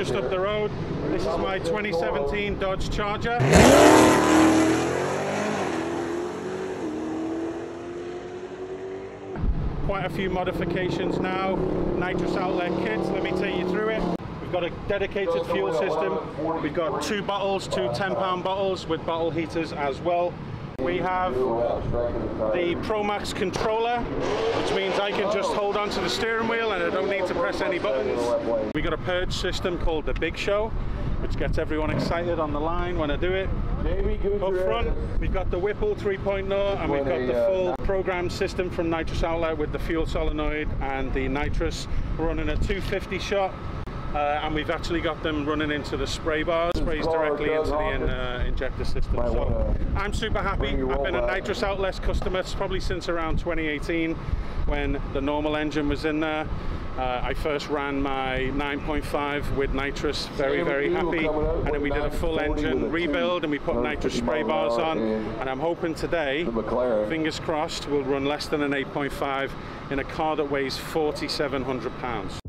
just up the road. This is my 2017 Dodge Charger. Quite a few modifications now. Nitrous Outlet kits, let me take you through it. We've got a dedicated fuel system. We've got 2 bottles, 2 10-pound bottles with bottle heaters as well. We have the ProMax controller, which means I can just hold onto the steering wheel and I don't need to press any buttons. We got a purge system called the Big Show, which gets everyone excited on the line when I do it. Up front, we've got the Whipple 3.0 and we've got the full program system from Nitrous Outlet with the fuel solenoid and the nitrous. We're running a 250 shot. And we've actually got them running into the spray bars, sprays directly into the injector system. So I'm super happy. I've been a Nitrous Outlet customer probably since around 2018 when the normal engine was in there. I first ran my 9.5 with nitrous, very happy, and then we did a full engine rebuild and we put nitrous spray bars on, and I'm hoping today, fingers crossed, we'll run less than an 8.5 in a car that weighs 4,700 pounds.